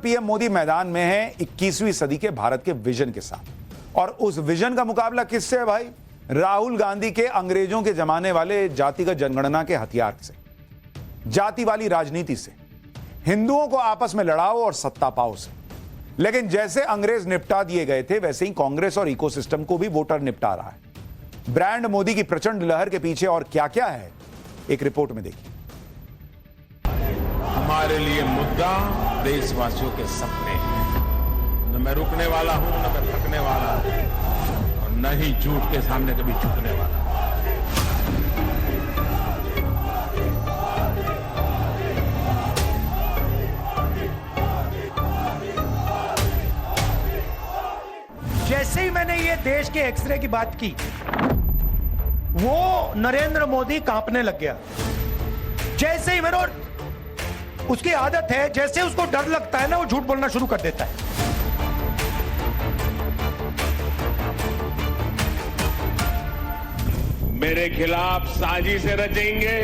PM Modi मैदान में है 21वीं सदी के भारत के विजन के साथ, और उस विजन का मुकाबला किससे है भाई? राहुल गांधी के अंग्रेजों के जमाने वाले जातिगत जनगणना के हथियार से, जाति वाली राजनीति से, हिंदुओं को आपस में लड़ाओ और सत्ता पाओ से। लेकिन जैसे अंग्रेज निपटा दिए गए थे, वैसे ही कांग्रेस और इकोसिस्टम को भी वोटर निपटा रहा है। ब्रांड मोदी की प्रचंड लहर के पीछे और क्या क्या है, एक रिपोर्ट में देखिए। हमारे लिए मुद्दा देशवासियों के सपने हैं। न मैं रुकने वाला हूं, न मैं थकने वाला हूं, और न ही झूठ के सामने कभी झुकने वाला। जैसे ही मैंने ये देश के एक्सरे की बात की, वो नरेंद्र मोदी कांपने लग गया। जैसे ही मेरे, उसकी आदत है, जैसे उसको डर लगता है ना, वो झूठ बोलना शुरू कर देता है। मेरे खिलाफ साजिशें रचेंगे,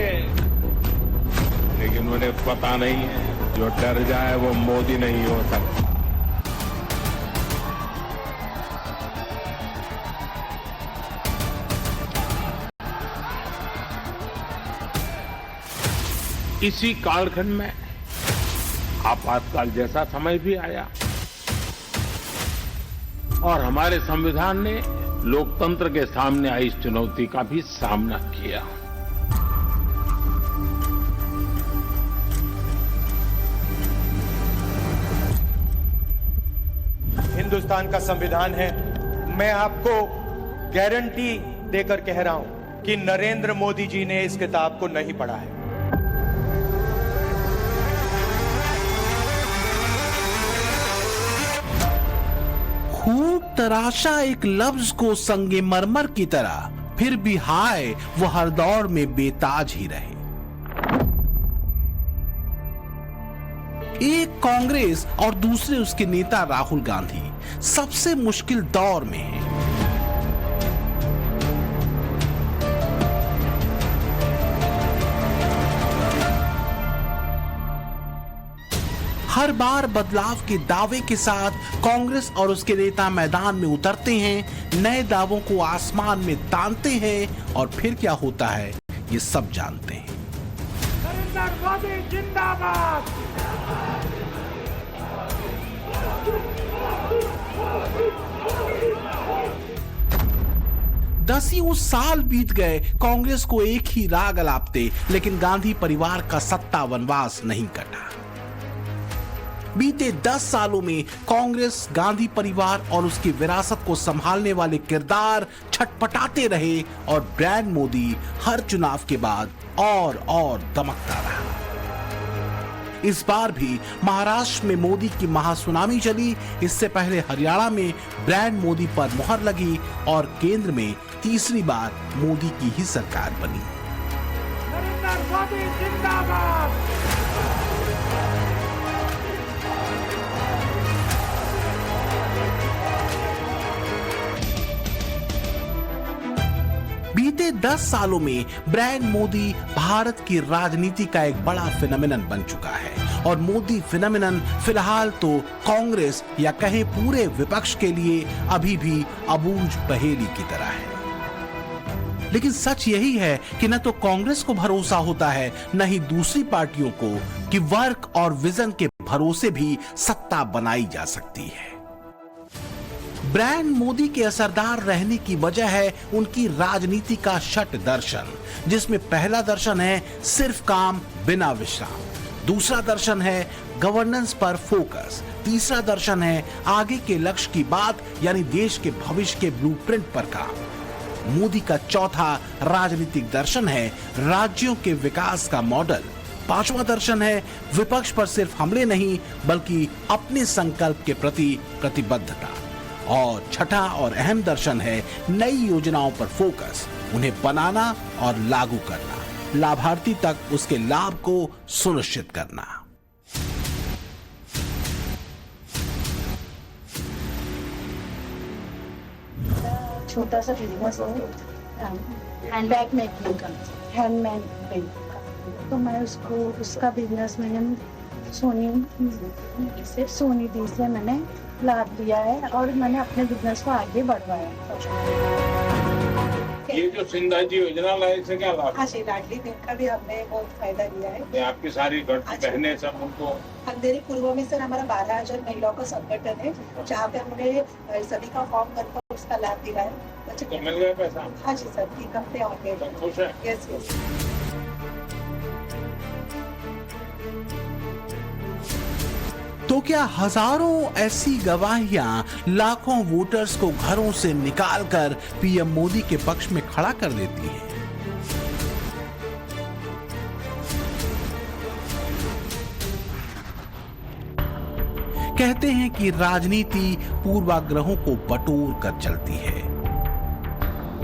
लेकिन उन्हें पता नहीं है जो डर जाए वो मोदी नहीं हो सकता। इसी कालखंड में आपातकाल जैसा समय भी आया और हमारे संविधान ने लोकतंत्र के सामने आई इस चुनौती का भी सामना किया। हिंदुस्तान का संविधान है, मैं आपको गारंटी देकर कह रहा हूं कि नरेंद्र मोदी जी ने इस किताब को नहीं पढ़ा है। खूब तराशा एक लफ्ज को संगे मरमर की तरह, फिर भी हाय वो हर दौर में बेताज ही रहे। एक कांग्रेस और दूसरे उसके नेता राहुल गांधी सबसे मुश्किल दौर में हैं। हर बार बदलाव के दावे के साथ कांग्रेस और उसके नेता मैदान में उतरते हैं, नए दावों को आसमान में तानते हैं, और फिर क्या होता है ये सब जानते हैं। नरेंद्र मोदी जिंदाबाद। 10 साल बीत गए कांग्रेस को एक ही राग अलापते, लेकिन गांधी परिवार का सत्ता वनवास नहीं कटा। बीते 10 सालों में कांग्रेस, गांधी परिवार और उसकी विरासत को संभालने वाले किरदार छटपटाते रहे, और ब्रांड मोदी हर चुनाव के बाद और दमकता रहा। इस बार भी महाराष्ट्र में मोदी की महासुनामी चली। इससे पहले हरियाणा में ब्रांड मोदी पर मुहर लगी और केंद्र में तीसरी बार मोदी की ही सरकार बनी। नरेंद्र मोदी जिंदाबाद। बीते 10 सालों में ब्रांड मोदी भारत की राजनीति का एक बड़ा फिनोमिनन बन चुका है, और मोदी फिनोमिनन फिलहाल तो कांग्रेस या कहे पूरे विपक्ष के लिए अभी भी अबूझ पहेली की तरह है। लेकिन सच यही है कि न तो कांग्रेस को भरोसा होता है, न ही दूसरी पार्टियों को कि वर्क और विजन के भरोसे भी सत्ता बनाई जा सकती है। ब्रांड मोदी के असरदार रहने की वजह है उनकी राजनीति का शट दर्शन, जिसमें पहला दर्शन है सिर्फ काम बिना विश्राम, दूसरा दर्शन है गवर्नेंस पर फोकस, तीसरा दर्शन है आगे के लक्ष्य की बात यानी देश के भविष्य के ब्लूप्रिंट पर काम। मोदी का चौथा राजनीतिक दर्शन है राज्यों के विकास का मॉडल, पांचवा दर्शन है विपक्ष पर सिर्फ हमले नहीं बल्कि अपने संकल्प के प्रति प्रतिबद्धता, और छठा और अहम दर्शन है नई योजनाओं पर फोकस, उन्हें बनाना और लागू करना, लाभार्थी तक उसके लाभ को सुनिश्चित करना। छोटा सा बिजनेस है, हैंडबैग मेकिंग का, हैंडमेड का, तो मैं उसका बिजनेस मैंने सोनी दी से मैंने लाभ लिया है और मैंने अपने बिजनेस को आगे बढ़वाया। ये जो सिंधा जी योजना लाए इससे क्या लाभ हाँ जी, लाडली बहन का भी हमने बहुत फायदा लिया है। है? आपकी सारी घर की बहनें सब उनको अंधेरी पूर्व में सर हमारा 12,000 महिलाओं का संगठन है, जहाँ पे हमने सभी का फॉर्म करके उसका लाभ दिया है। तो मिल गया पैसा, हाँ जी सर, 3 हफ्ते और गए। सब खुश है। Yes yes. तो क्या हजारों ऐसी गवाहियां लाखों वोटर्स को घरों से निकालकर पीएम मोदी के पक्ष में खड़ा कर देती हैं? कहते हैं कि राजनीति पूर्वाग्रहों को बटोर कर चलती है,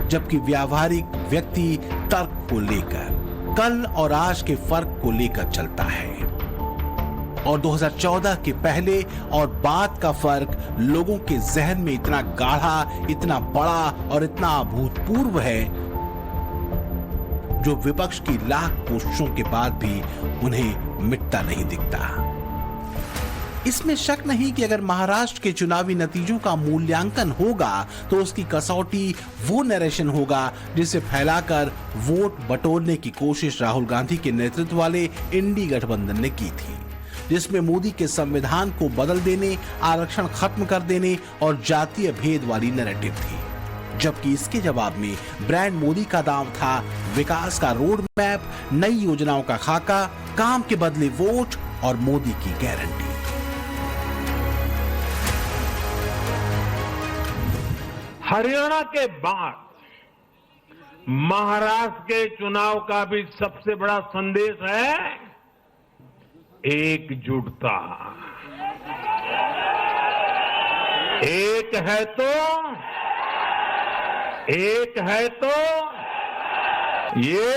जबकि व्यावहारिक व्यक्ति तर्क को लेकर, कल और आज के फर्क को लेकर चलता है। और 2014 के पहले और बाद का फर्क लोगों के जहन में इतना गाढ़ा, इतना बड़ा और इतना अभूतपूर्व है, जो विपक्ष की लाख कोशिशों के बाद भी उन्हें मिटता नहीं दिखता। इसमें शक नहीं कि अगर महाराष्ट्र के चुनावी नतीजों का मूल्यांकन होगा तो उसकी कसौटी वो नरेशन होगा जिसे फैलाकर वोट बटोरने की कोशिश राहुल गांधी के नेतृत्व वाले इंडी गठबंधन ने की थी, जिसमें मोदी के संविधान को बदल देने, आरक्षण खत्म कर देने और जातीय भेद वाली नैरेटिव थी। जबकि इसके जवाब में ब्रांड मोदी का दाम था विकास का रोड मैप, नई योजनाओं का खाका, काम के बदले वोट और मोदी की गारंटी। हरियाणा के बाद महाराष्ट्र के चुनाव का भी सबसे बड़ा संदेश है एकजुटता। एक है तो ये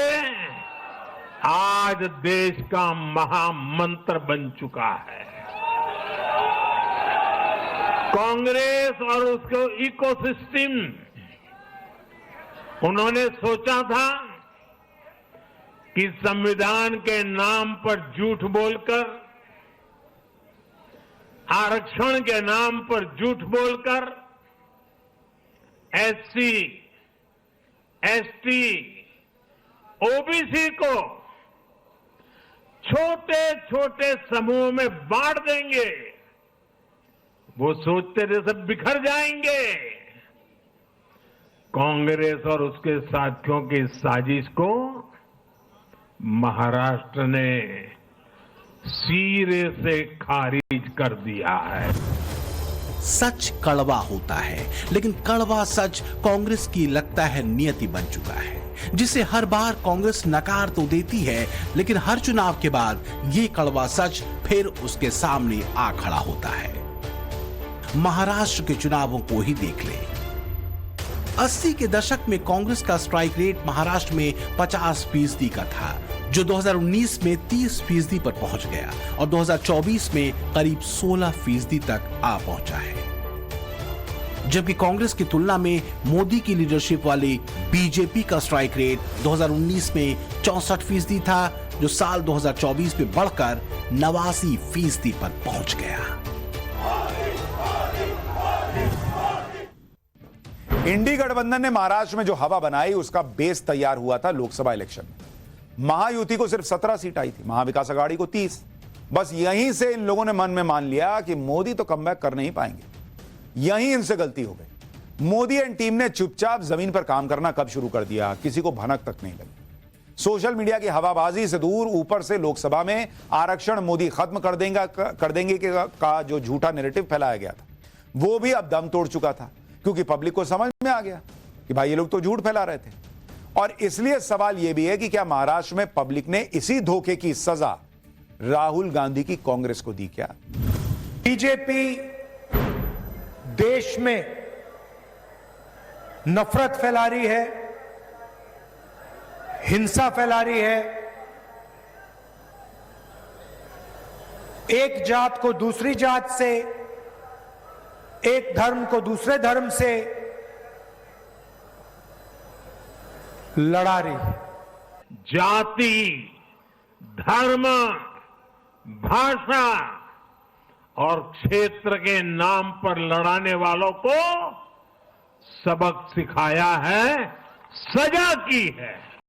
आज देश का महामंत्र बन चुका है। कांग्रेस और उसके इकोसिस्टम, उन्होंने सोचा था कि संविधान के नाम पर झूठ बोलकर, आरक्षण के नाम पर झूठ बोलकर एससी, एसटी, ओबीसी को छोटे छोटे समूहों में बांट देंगे। वो सोचते थे सब बिखर जाएंगे। कांग्रेस और उसके साथियों की साजिश को महाराष्ट्र ने सिरे से खारिज कर दिया है। सच कड़वा होता है, लेकिन कड़वा सच कांग्रेस की लगता है नियति बन चुका है, जिसे हर बार कांग्रेस नकार तो देती है, लेकिन हर चुनाव के बाद ये कड़वा सच फिर उसके सामने आ खड़ा होता है। महाराष्ट्र के चुनावों को ही देख ले। 80 के दशक में कांग्रेस का स्ट्राइक रेट महाराष्ट्र में 50% का था, जो 2019 में 30% पर पहुंच गया और 2024 में करीब 16% तक आ पहुंचा है। जबकि कांग्रेस की तुलना में मोदी की लीडरशिप वाली बीजेपी का स्ट्राइक रेट 2019 में 64% था, जो साल 2024 में बढ़कर 89% पर पहुंच गया। इंडी गठबंधन ने महाराष्ट्र में जो हवा बनाई उसका बेस तैयार हुआ था लोकसभा इलेक्शन में। महायुति को सिर्फ 17 सीट आई थी, महाविकास अघाड़ी को 30। बस यहीं से इन लोगों ने मन में मान लिया कि मोदी तो कमबैक कर नहीं पाएंगे। यहीं इनसे गलती हो गई। मोदी एंड टीम ने चुपचाप जमीन पर काम करना कब शुरू कर दिया, किसी को भनक तक नहीं लगी। सोशल मीडिया की हवाबाजी से दूर ऊपर से लोकसभा में आरक्षण मोदी खत्म कर देंगे का जो झूठा नैरेटिव फैलाया गया था, वो भी अब दम तोड़ चुका था, क्योंकि पब्लिक को समझ में आ गया कि भाई ये लोग तो झूठ फैला रहे थे। और इसलिए सवाल यह भी है कि क्या महाराष्ट्र में पब्लिक ने इसी धोखे की सजा राहुल गांधी की कांग्रेस को दी क्या? बीजेपी देश में नफरत फैला रही है, हिंसा फैला रही है, एक जात को दूसरी जात से, एक धर्म को दूसरे धर्म से लड़ा रही है। जाति, धर्म भाषा और क्षेत्र के नाम पर लड़ाने वालों को सबक सिखाया है, सजा की है।